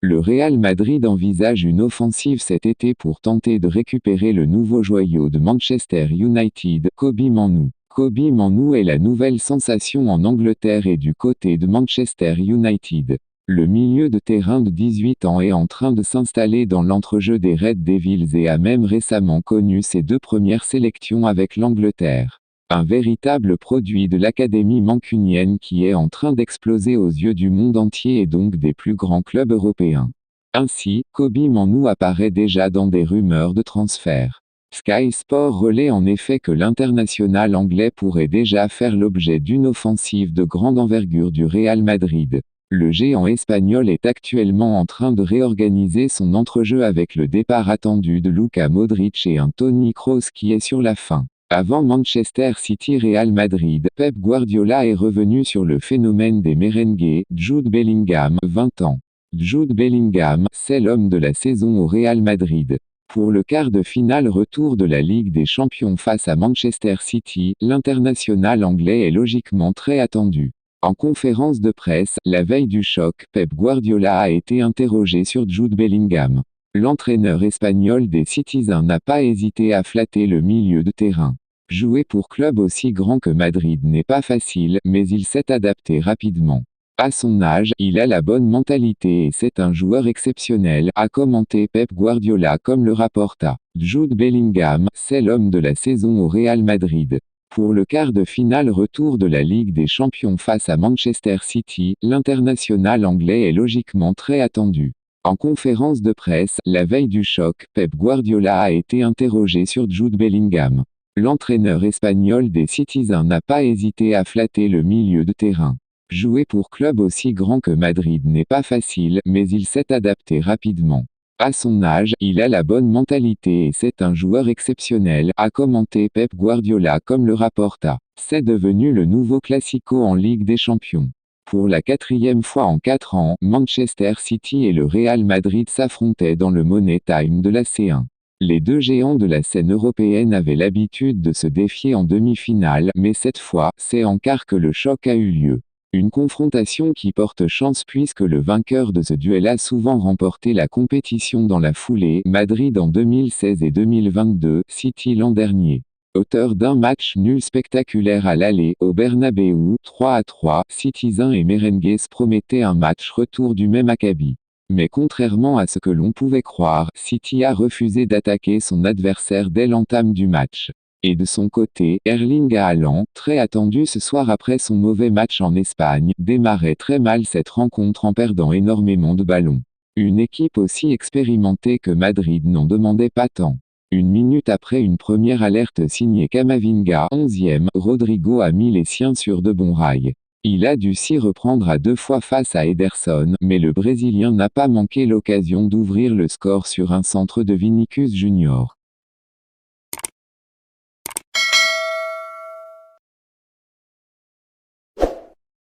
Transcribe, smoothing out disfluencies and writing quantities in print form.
Le Real Madrid envisage une offensive cet été pour tenter de récupérer le nouveau joyau de Manchester United, Kobbie Mainoo. Kobbie Mainoo est la nouvelle sensation en Angleterre et du côté de Manchester United. Le milieu de terrain de 18 ans est en train de s'installer dans l'entrejeu des Red Devils et a même récemment connu ses 2 premières sélections avec l'Angleterre. Un véritable produit de l'académie mancunienne qui est en train d'exploser aux yeux du monde entier et donc des plus grands clubs européens. Ainsi, Kobbie Mainoo apparaît déjà dans des rumeurs de transfert. Sky Sport relaie en effet que l'international anglais pourrait déjà faire l'objet d'une offensive de grande envergure du Real Madrid. Le géant espagnol est actuellement en train de réorganiser son entrejeu avec le départ attendu de Luka Modric et un Toni Kroos qui est sur la fin. Avant Manchester City-Real Madrid, Pep Guardiola est revenu sur le phénomène des merengues, Jude Bellingham, 20 ans. Jude Bellingham, c'est l'homme de la saison au Real Madrid. Pour le quart de finale retour de la Ligue des Champions face à Manchester City, l'international anglais est logiquement très attendu. En conférence de presse, la veille du choc, Pep Guardiola a été interrogé sur Jude Bellingham. L'entraîneur espagnol des Citizens n'a pas hésité à flatter le milieu de terrain. Jouer pour club aussi grand que Madrid n'est pas facile, mais il s'est adapté rapidement. À son âge, il a la bonne mentalité et c'est un joueur exceptionnel, a commenté Pep Guardiola comme le rapporta. Jude Bellingham, c'est l'homme de la saison au Real Madrid. Pour le quart de finale retour de la Ligue des Champions face à Manchester City, l'international anglais est logiquement très attendu. En conférence de presse, la veille du choc, Pep Guardiola a été interrogé sur Jude Bellingham. L'entraîneur espagnol des Citizens n'a pas hésité à flatter le milieu de terrain. Jouer pour club aussi grand que Madrid n'est pas facile, mais il s'est adapté rapidement. À son âge, il a la bonne mentalité et c'est un joueur exceptionnel, a commenté Pep Guardiola comme le rapporta. C'est devenu le nouveau classico en Ligue des Champions. Pour la 4e fois en 4 ans, Manchester City et le Real Madrid s'affrontaient dans le Money Time de la C1. Les deux géants de la scène européenne avaient l'habitude de se défier en demi-finale, mais cette fois, c'est en quart que le choc a eu lieu. Une confrontation qui porte chance puisque le vainqueur de ce duel a souvent remporté la compétition dans la foulée, Madrid en 2016 et 2022, City l'an dernier. Auteur d'un match nul spectaculaire à l'aller, au Bernabéu, 3-3, Citizens et Merengues promettaient un match retour du même acabit. Mais contrairement à ce que l'on pouvait croire, City a refusé d'attaquer son adversaire dès l'entame du match. Et de son côté, Erling Haaland, très attendu ce soir après son mauvais match en Espagne, démarrait très mal cette rencontre en perdant énormément de ballons. Une équipe aussi expérimentée que Madrid n'en demandait pas tant. Une minute après une première alerte signée Camavinga, 11e, Rodrigo a mis les siens sur de bons rails. Il a dû s'y reprendre à 2 fois face à Ederson, mais le Brésilien n'a pas manqué l'occasion d'ouvrir le score sur un centre de Vinícius Junior.